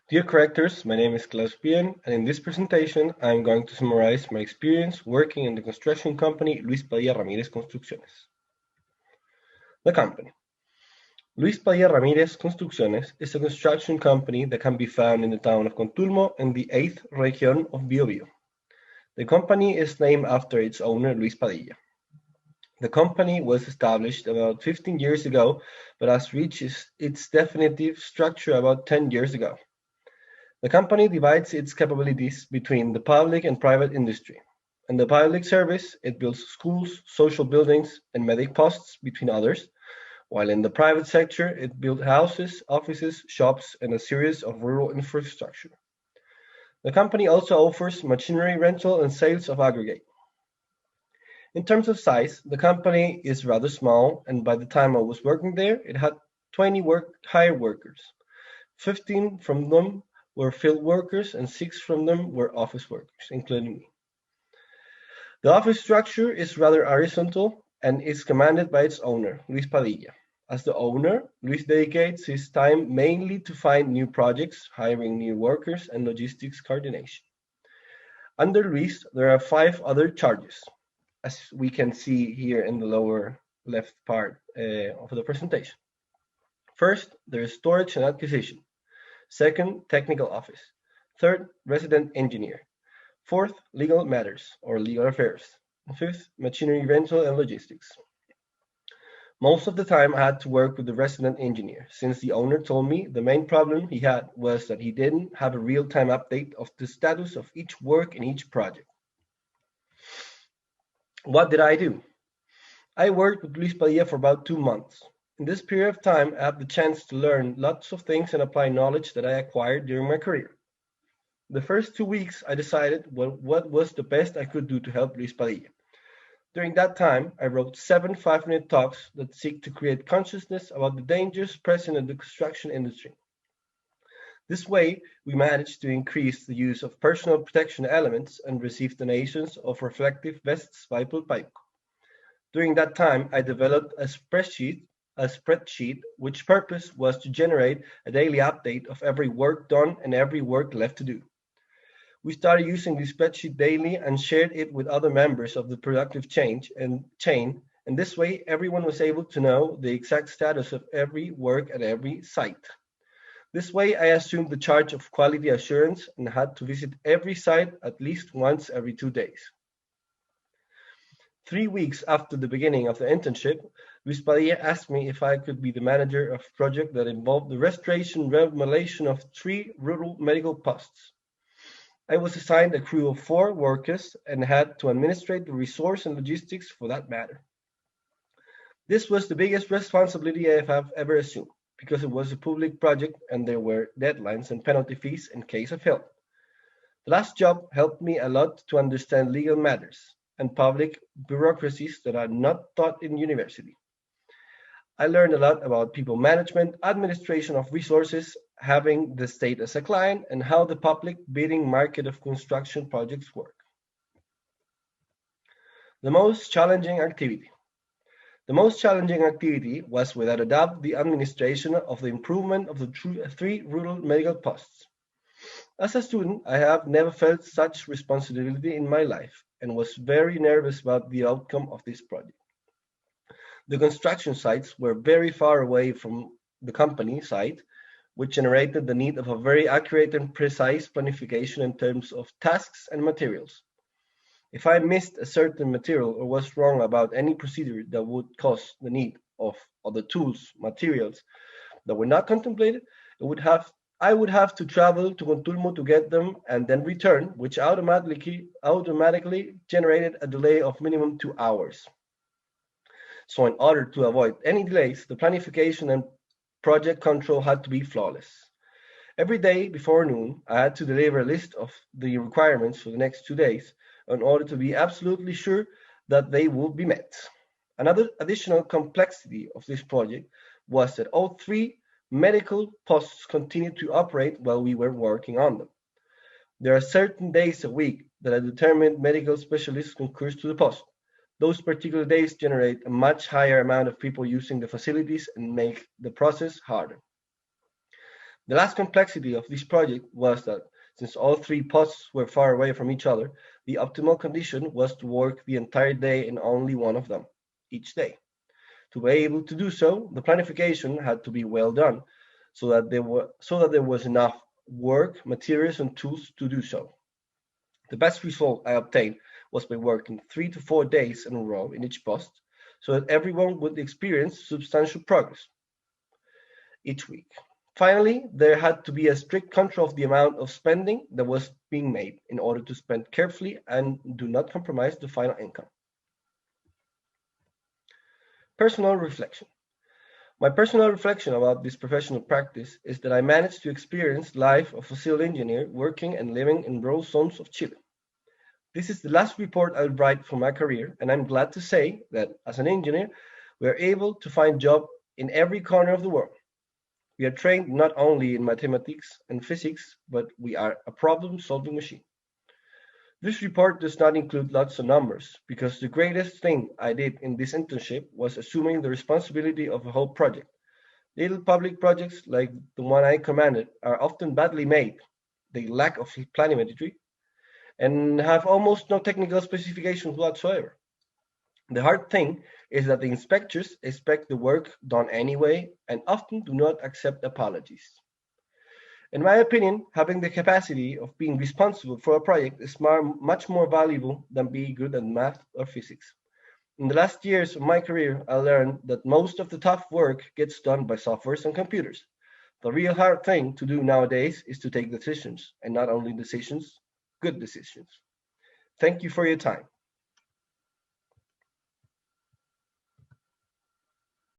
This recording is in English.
Dear correctors, my name is BRIEN, and in this presentation I am going to summarize my experience working in the construction company Luis Padilla Ramírez Construcciones. The company. Luis Padilla Ramírez Construcciones is a construction company that can be found in the town of Contulmo in the 8th region of Biobío. The company is named after its owner, Luis Padilla. The company was established about 15 years ago, but has reached its definitive structure about 10 years ago. The company divides its capabilities between the public and private industry. In the public service, it builds schools, social buildings, and medic posts, between others, while in the private sector, it builds houses, offices, shops, and a series of rural infrastructure. The company also offers machinery rental and sales of aggregate. In terms of size, the company is rather small, and by the time I was working there, it had 20 hired workers. 15 from them were field workers and 6 from them were office workers, including me. The office structure is rather horizontal and is commanded by its owner, Luis Padilla. As the owner, Luis dedicates his time mainly to find new projects, hiring new workers, and logistics coordination. Under Luis, there are 5 other charges, as we can see here in the lower left part of the presentation. First, there is storage and acquisition. Second, technical office. Third, resident engineer. Fourth, legal matters or legal affairs. Fifth, machinery rental and logistics. Most of the time I had to work with the resident engineer, since the owner told me the main problem he had was that he didn't have a real-time update of the status of each work in each project. What did I do? I worked with Luis Padilla for about 2 months. In this period of time, I had the chance to learn lots of things and apply knowledge that I acquired during my career. The first 2 weeks, I decided what was the best I could do to help Luis Padilla. During that time, I wrote 7 5-minute talks that seek to create consciousness about the dangers present in the construction industry. This way, we managed to increase the use of personal protection elements and receive donations of reflective vests by Pulpaico. During that time, I developed a spreadsheet which purpose was to generate a daily update of every work done and every work left to do. We started using this spreadsheet daily and shared it with other members of the productive chain, and this way everyone was able to know the exact status of every work at every site. This way I assumed the charge of quality assurance and had to visit every site at least once every 2 days. 3 weeks after the beginning of the internship, Luis Padilla asked me if I could be the manager of a project that involved the restoration and remodulation of 3 rural medical posts. I was assigned a crew of 4 workers and had to administrate the resource and logistics for that matter. This was the biggest responsibility I have ever assumed, because it was a public project and there were deadlines and penalty fees in case of help. The last job helped me a lot to understand legal matters and public bureaucracies that are not taught in university. I learned a lot about people management, administration of resources, having the state as a client, and how the public bidding market of construction projects work. The most challenging activity. The most challenging activity was without a doubt the administration of the improvement of the 3 rural medical posts. As a student, I have never felt such responsibility in my life and was very nervous about the outcome of this project. The construction sites were very far away from the company site, which generated the need of a very accurate and precise planification in terms of tasks and materials. If I missed a certain material or was wrong about any procedure that would cause the need of other tools, materials that were not contemplated, I would have to travel to Contulmo to get them and then return, which automatically generated a delay of minimum 2 hours. So in order to avoid any delays, the planification and project control had to be flawless. Every day before noon, I had to deliver a list of the requirements for the next 2 days in order to be absolutely sure that they would be met. Another additional complexity of this project was that all 3 medical posts continued to operate while we were working on them. There are certain days a week that a determined medical specialist concurs to the post. Those particular days generate a much higher amount of people using the facilities and make the process harder. The last complexity of this project was that since all three posts were far away from each other, the optimal condition was to work the entire day in only one of them, each day. To be able to do so, the planification had to be well done, so that there was enough work, materials, and tools to do so. The best result I obtained was by working 3 to 4 days in a row in each post, so that everyone would experience substantial progress each week. Finally, there had to be a strict control of the amount of spending that was being made in order to spend carefully and do not compromise the final income. Personal reflection. My personal reflection about this professional practice is that I managed to experience the life of a civil engineer working and living in rural zones of Chile. This is the last report I'll write for my career, and I'm glad to say that as an engineer, we are able to find jobs in every corner of the world. We are trained not only in mathematics and physics, but we are a problem-solving machine. This report does not include lots of numbers, because the greatest thing I did in this internship was assuming the responsibility of a whole project. Little public projects like the one I commanded are often badly made. They lack of planimetry and have almost no technical specifications whatsoever. The hard thing is that the inspectors expect the work done anyway and often do not accept apologies. In my opinion, having the capacity of being responsible for a project is much more valuable than being good at math or physics. In the last years of my career, I learned that most of the tough work gets done by softwares and computers. The real hard thing to do nowadays is to take decisions, and not only decisions, good decisions. Thank you for your time.